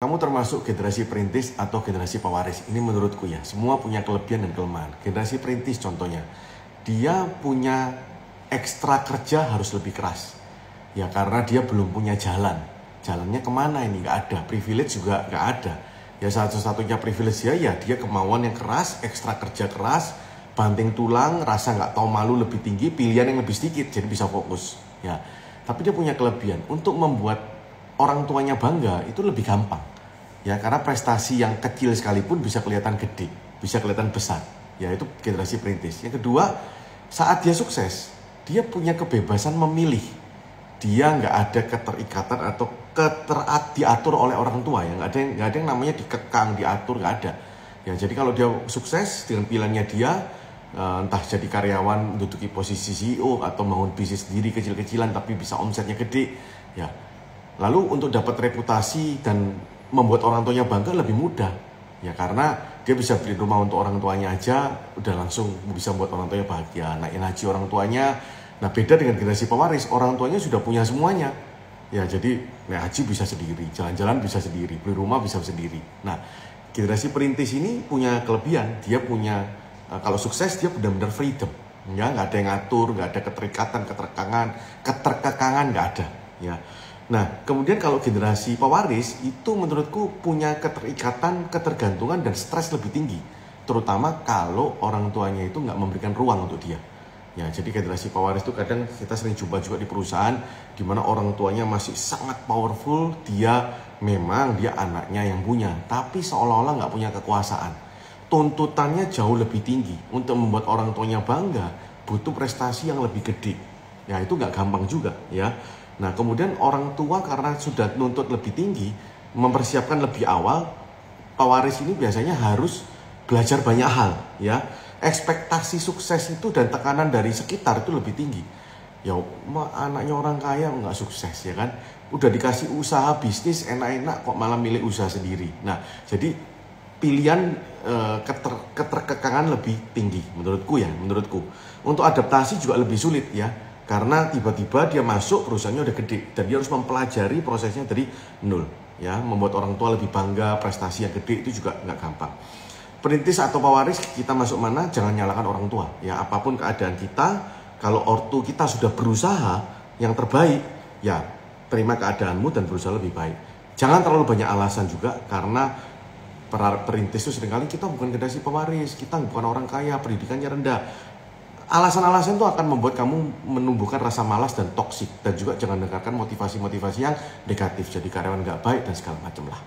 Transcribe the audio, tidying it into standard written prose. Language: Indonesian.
Kamu termasuk generasi perintis atau generasi pewaris? Ini menurutku ya, semua punya kelebihan dan kelemahan. Generasi perintis contohnya, dia punya ekstra kerja harus lebih keras. Ya karena dia belum punya jalan. Jalannya kemana ini? Nggak ada. Privilege juga nggak ada. Ya satu-satunya privilege dia kemauan yang keras, ekstra kerja keras, banting tulang, rasa nggak tahu malu lebih tinggi, pilihan yang lebih sedikit, jadi bisa fokus. Ya, tapi dia punya kelebihan untuk membuat orang tuanya bangga itu lebih gampang. Ya, karena prestasi yang kecil sekalipun bisa kelihatan gede, bisa kelihatan besar. Ya, itu generasi perintis. Yang kedua, saat dia sukses, dia punya kebebasan memilih. Dia nggak ada keterikatan atau diatur oleh orang tua. Ya, nggak ada yang namanya dikekang, diatur, nggak ada. Ya, jadi kalau dia sukses dengan pilihannya dia, entah jadi karyawan, menduduki posisi CEO atau bangun bisnis sendiri kecil-kecilan tapi bisa omsetnya gede, ya. Lalu untuk dapat reputasi dan membuat orang tuanya bangga lebih mudah, ya karena dia bisa beli rumah untuk orang tuanya aja, udah langsung bisa membuat orang tuanya bahagia, naikin haji orang tuanya. Nah beda dengan generasi pewaris, orang tuanya sudah punya semuanya, ya jadi naik haji bisa sendiri, jalan-jalan bisa sendiri, beli rumah bisa sendiri. Nah generasi perintis ini punya kelebihan, dia punya kalau sukses dia benar-benar freedom, ya nggak ada yang ngatur, nggak ada keterikatan, keterkekangan nggak ada, ya. Nah, kemudian kalau generasi pewaris itu menurutku punya keterikatan, ketergantungan dan stres lebih tinggi. Terutama kalau orang tuanya itu nggak memberikan ruang untuk dia. Ya, jadi generasi pewaris itu kadang kita sering jumpa juga di perusahaan di mana orang tuanya masih sangat powerful, memang dia anaknya yang punya, tapi seolah-olah nggak punya kekuasaan. Tuntutannya jauh lebih tinggi. Untuk membuat orang tuanya bangga, butuh prestasi yang lebih gede. Ya, itu nggak gampang juga, ya. Nah, kemudian orang tua karena sudah nuntut lebih tinggi, mempersiapkan lebih awal, pewaris ini biasanya harus belajar banyak hal, ya. Ekspektasi sukses itu dan tekanan dari sekitar itu lebih tinggi. Ya, anaknya orang kaya nggak sukses, ya kan? Udah dikasih usaha bisnis enak-enak kok malah milih usaha sendiri. Nah, jadi pilihan keterkekangan lebih tinggi menurutku. Untuk adaptasi juga lebih sulit, ya. Karena tiba-tiba dia masuk perusahaannya udah gede dan dia harus mempelajari prosesnya dari nol, ya. Membuat orang tua lebih bangga, prestasi yang gede itu juga nggak gampang. Perintis atau pewaris, kita masuk mana? Jangan nyalakan orang tua, ya. Apapun keadaan kita, kalau ortu kita sudah berusaha yang terbaik, ya terima keadaanmu dan berusaha lebih baik. Jangan terlalu banyak alasan juga, karena perintis itu seringkali kita bukan generasi pewaris, kita bukan orang kaya, pendidikannya rendah. Alasan-alasan itu akan membuat kamu menumbuhkan rasa malas dan toksik. Dan juga jangan dengarkan motivasi-motivasi yang negatif. Jadi karyawan nggak baik dan segala macam lah.